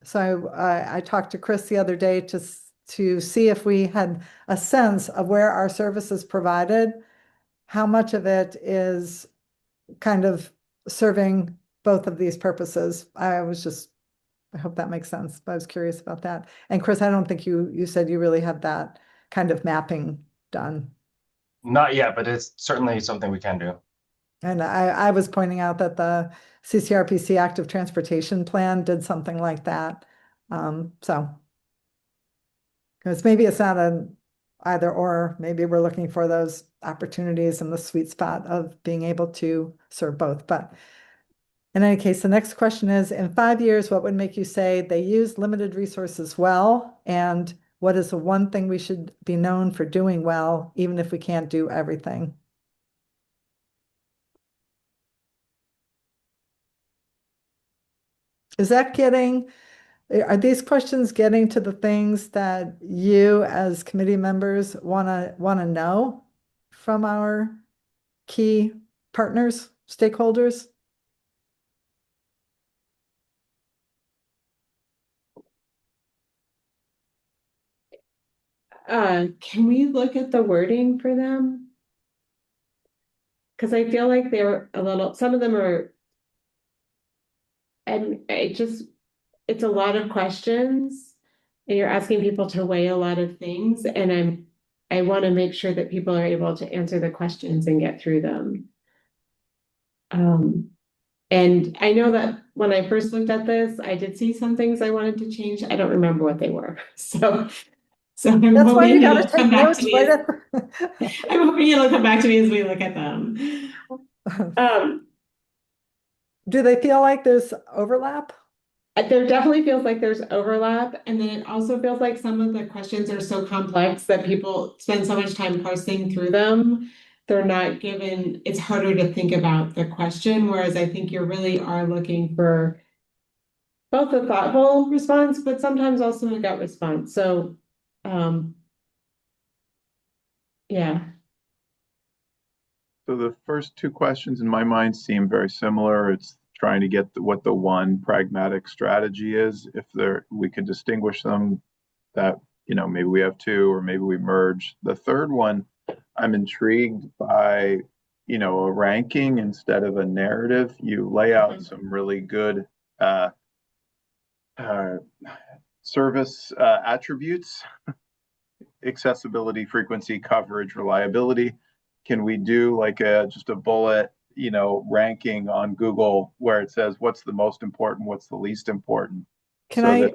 So I talked to Chris the other day to see if we had a sense of where our service is provided, how much of it is kind of serving both of these purposes. I hope that makes sense, but I was curious about that. And Chris, I don't think you said you really had that kind of mapping done. Not yet, but it's certainly something we can do. And I was pointing out that the CCRPC Active Transportation Plan did something like that. So, because maybe it's not an either or, maybe we're looking for those opportunities in the sweet spot of being able to serve both. But in any case, the next question is, in 5 years, what would make you say they use limited resources well? And what is the one thing we should be known for doing well, even if we can't do everything? Are these questions getting to the things that you as committee members want to know from our key partners, stakeholders? Can we look at the wording for them? Because I feel like they're some of them are, and it's a lot of questions, and you're asking people to weigh a lot of things, and I want to make sure that people are able to answer the questions and get through them. And I know that when I first looked at this, I did see some things I wanted to change. I don't remember what they were. So I'm That's why you hoping gotta it'll come take back notes to me. right I'm hoping it'll come back to me as we look at them. Do they feel like there's overlap? There definitely feels like there's overlap, and then it also feels like some of the questions are so complex that people spend so much time parsing through them. They're not given, it's harder to think about the question, whereas I think you really are looking for both a thoughtful response, but sometimes also a gut response. So, yeah. So the first 2 questions in my mind seem very similar. It's trying to get what the one pragmatic strategy is. If we could distinguish them, that, maybe we have two, or maybe we merge. The third one, I'm intrigued by, a ranking instead of a narrative. You lay out some really good service attributes: accessibility, frequency, coverage, reliability. Can we do like just a bullet, ranking on Google where it says what's the most important, what's the least important? Can I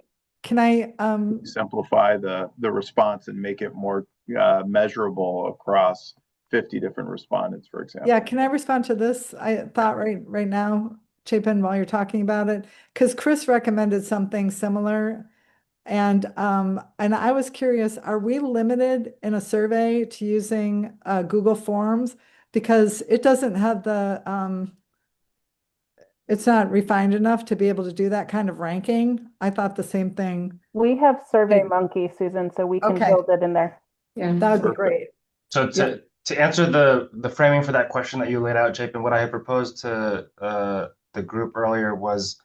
Simplify the response and make it more measurable across 50 different respondents, for example. Yeah, can I respond to this? I thought right now, Chapin, while you're talking about it, because Chris recommended something similar. And I was curious, are we limited in a survey to using Google Forms? Because it doesn't have it's not refined enough to be able to do that kind of ranking. I thought the same thing. We have SurveyMonkey, Susan, so we can Okay. build it in there. Yeah. That would be Perfect. great. So to answer the framing for that question that you laid out, Chapin, what I had proposed to the group earlier was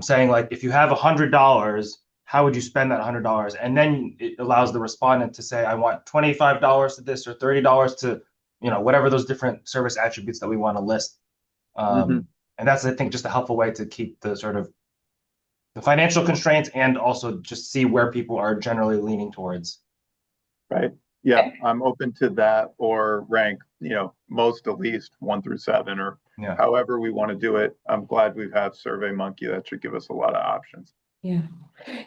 saying, like, if you have $100, how would you spend that $100? And then it allows the respondent to say, I want $25 to this, or $30 to, whatever those different service attributes that we want to list. And that's, I think, just a helpful way to keep the sort of the financial constraints and also just see where people are generally leaning towards. Right. Yeah, I'm open to that, or rank, most to least 1 through 7, or however we want to do it. I'm glad we have SurveyMonkey. That should give us a lot of options. Yeah.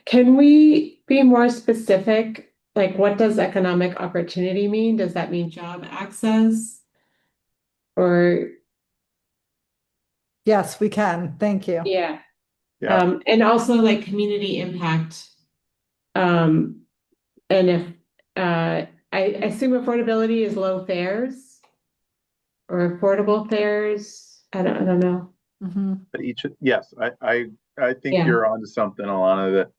Can we be more specific? Like, what does economic opportunity mean? Does that mean job access? Or Yes, we can. Thank you. yeah. Yeah. And also like community impact. And if I assume affordability is low fares or affordable fares. I don't know. But yes, I think you're onto something, Alana, that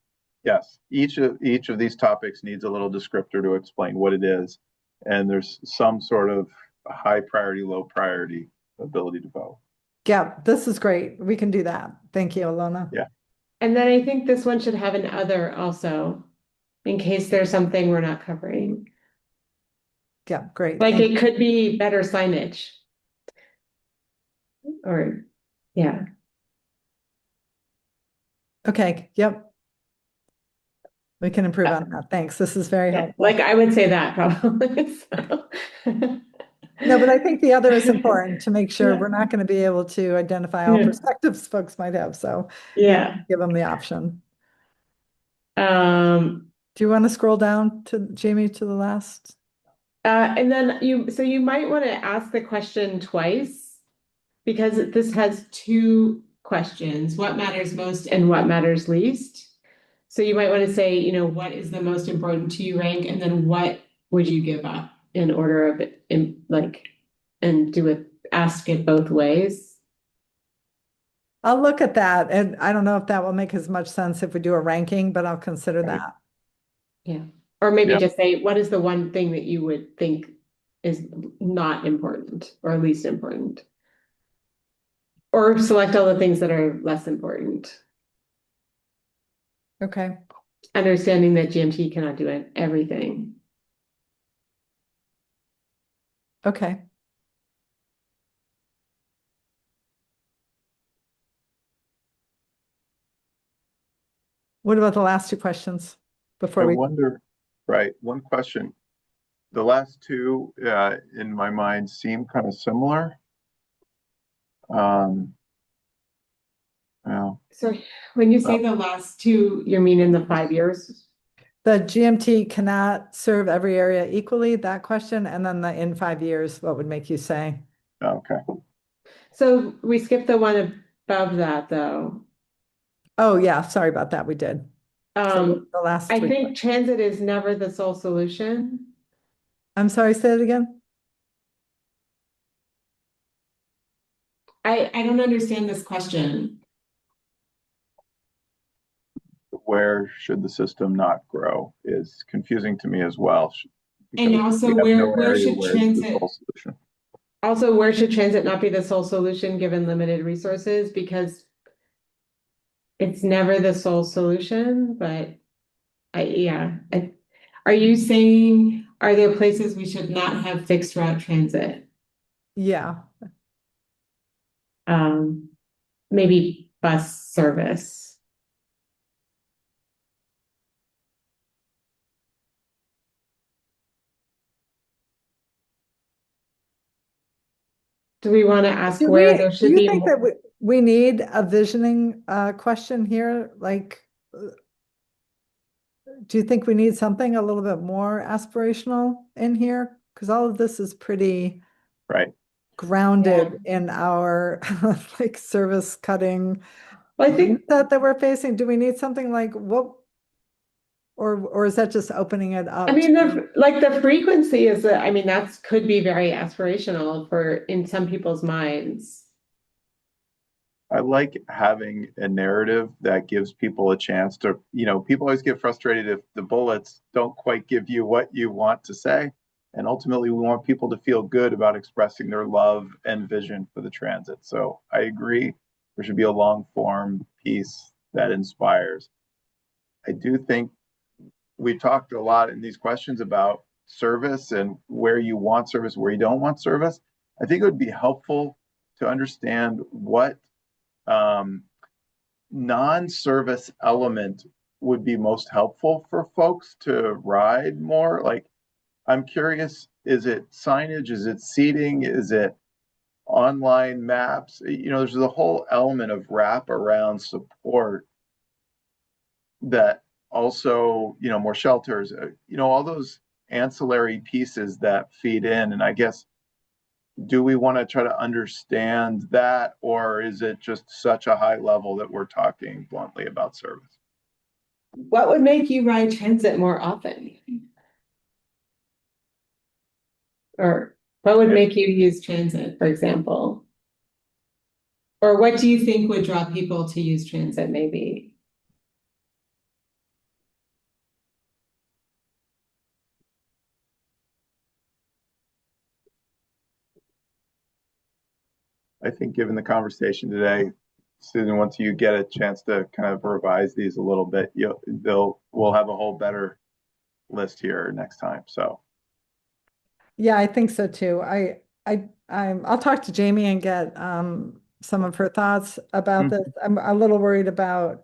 yes, each of these topics needs a little descriptor to explain what it is. And there's some sort of high priority, low priority ability to vote. Yeah, this is great. We can do that. Thank you, Alana. Yeah. And then I think this one should have an other also, in case there's something we're not covering. Yeah, great. Like Thank it could be better signage. Or, yeah. Okay, yep. We can improve on that. Thanks. This is very helpful. Like I would say that probably. So. No, but I think the other is important to make sure Yeah. we're not going to be able to identify all perspectives folks might have. So Yeah. give them the option. Um, Do you want to scroll down to Jamie to the last? and then you might want to ask the question twice, because this has two questions: what matters most and what matters least. So you might want to say, what is the most important to you, rank, and then what would you give up in order of it, and ask it both ways. I'll look at that, and I don't know if that will make as much sense if we do a ranking, but I'll consider that. Yeah. Or maybe just say, what is the one thing that you would think is not important or least important? Or select all the things that are less important. Okay. Understanding that GMT cannot do everything. Okay. What about the last two questions before I we? wonder, right, one question. The last two, in my mind, seem kind of similar. Well, So when you say the last two, you mean in the 5 years? The GMT cannot serve every area equally, that question, and then the in 5 years, what would make you say? okay. So we skipped the one above that, though. Oh, yeah, sorry about that, we did. So the last I three think transit is never the sole solution. I'm sorry, say it again? I don't understand this question. Where should the system not grow is confusing to me as well. And because also we have no where area should where it's the transit, sole solution. Also, where should transit not be the sole solution given limited resources? Because it's never the sole solution, but are you saying, are there places we should not have fixed route transit? Yeah, Maybe bus service. Do we want to ask where there do should you be think that we need a visioning question here? Like, do you think we need something a little bit more aspirational in here? Because all of this is pretty Right. grounded in our like service cutting Well, I think, that we're facing. Do we need something like what, or is that just opening it up? I mean, to- the frequency is, I mean, that's could be very aspirational in some people's minds. I like having a narrative that gives people a chance to, people always get frustrated if the bullets don't quite give you what you want to say. And ultimately, we want people to feel good about expressing their love and vision for the transit. So I agree, there should be a long form piece that inspires. I do think we talked a lot in these questions about service and where you want service, where you don't want service. I think it would be helpful to understand what non-service element would be most helpful for folks to ride more. Like, I'm curious, is it signage? Is it seating? Is it online maps? There's the whole element of wrap around support that also, more shelters, all those ancillary pieces that feed in. And I guess, do we want to try to understand that, or is it just such a high level that we're talking bluntly about service? What would make you ride transit more often? Or what would make you use transit, for example? Or what do you think would draw people to use transit, maybe? I think given the conversation today, Susan, once you get a chance to kind of revise these a little bit, we'll have a whole better list here next time. So Yeah, I think so too. I'll talk to Jamie and get some of her thoughts about this. I'm a little worried about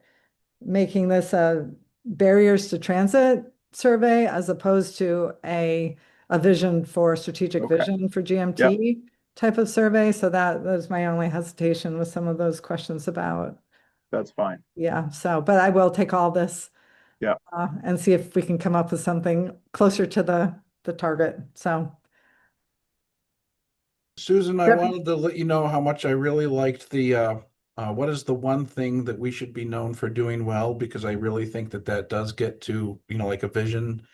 making this a barriers to transit survey as opposed to a vision for strategic Okay. vision for GMT type of survey. So that's my only hesitation with some of those questions about. That's fine. Yeah, but I will take all this. Yeah. And see if we can come up with something closer to the target. So. Susan, I Yep. wanted to let you know how much I really liked the what is the one thing that we should be known for doing well, because I really think that does get to, like a vision,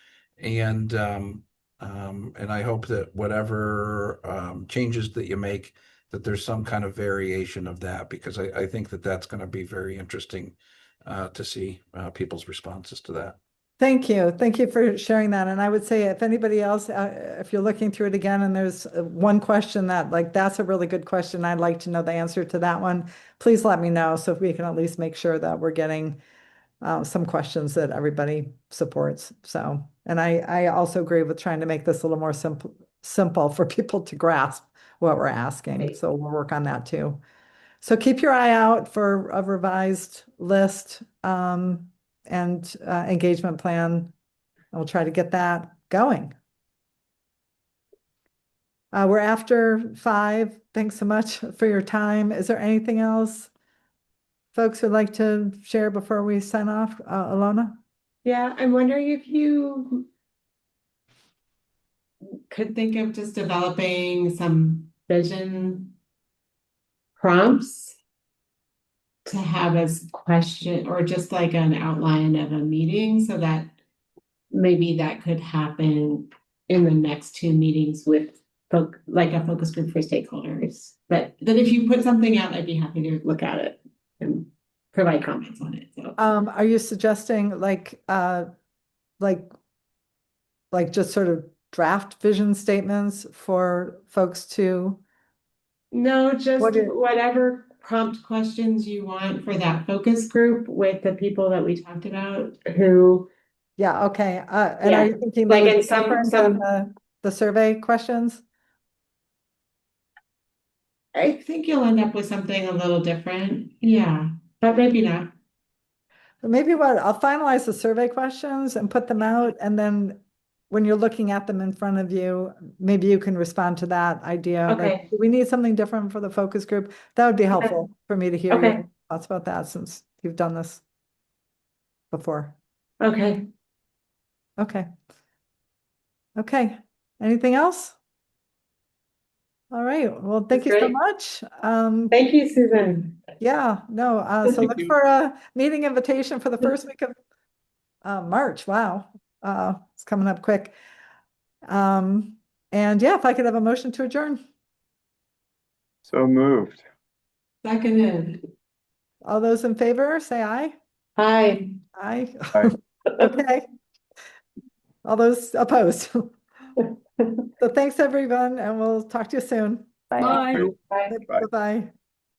and I hope that whatever changes that you make, that there's some kind of variation of that, because I think that's going to be very interesting to see people's responses to that. Thank you. Thank you for sharing that. And I would say if anybody else, if you're looking through it again and there's one question that's a really good question, I'd like to know the answer to that one, please let me know so we can at least make sure that we're getting some questions that everybody supports. So, and I also agree with trying to make this a little more simple for people to grasp what we're asking. So we'll work on that too. So keep your eye out for a revised list and engagement plan. We'll try to get that going. We're after 5. Thanks so much for your time. Is there anything else folks would like to share before we sign off? Alona? Yeah, I'm wondering if you could think of just developing some vision prompts to have as question, or just like an outline of a meeting, so that maybe that could happen in the next 2 meetings with like a focus group for stakeholders. But if you put something out, I'd be happy to look at it and provide comments on it. So Are you suggesting like just sort of draft vision statements for folks to No, just What is- whatever prompt questions you want for that focus group with the people that we talked about who, Yeah, okay. And are Yeah, you thinking like they would in be some- different some- than the survey questions? I think you'll end up with something a little different. Yeah, but maybe not. Maybe what, I'll finalize the survey questions and put them out, and then when you're looking at them in front of you, maybe you can respond to that idea. Like, Okay. do we need something different for the focus group? That would be helpful for me to hear Okay. your thoughts about that, since you've done this before. Okay. Okay. Okay, anything else? All right, well, thank you That's so great. much. Thank you, Susan. Yeah, no, so Thank look you. for a meeting invitation for the first week of March. Wow. It's coming up quick. And yeah, if I could have a motion to adjourn. So moved. Seconded. All those in favor, say aye. Hi. Aye. Aye. Okay. All those opposed. So thanks, everyone, and we'll talk to you soon. Bye. Bye. Bye. Bye. Bye-bye.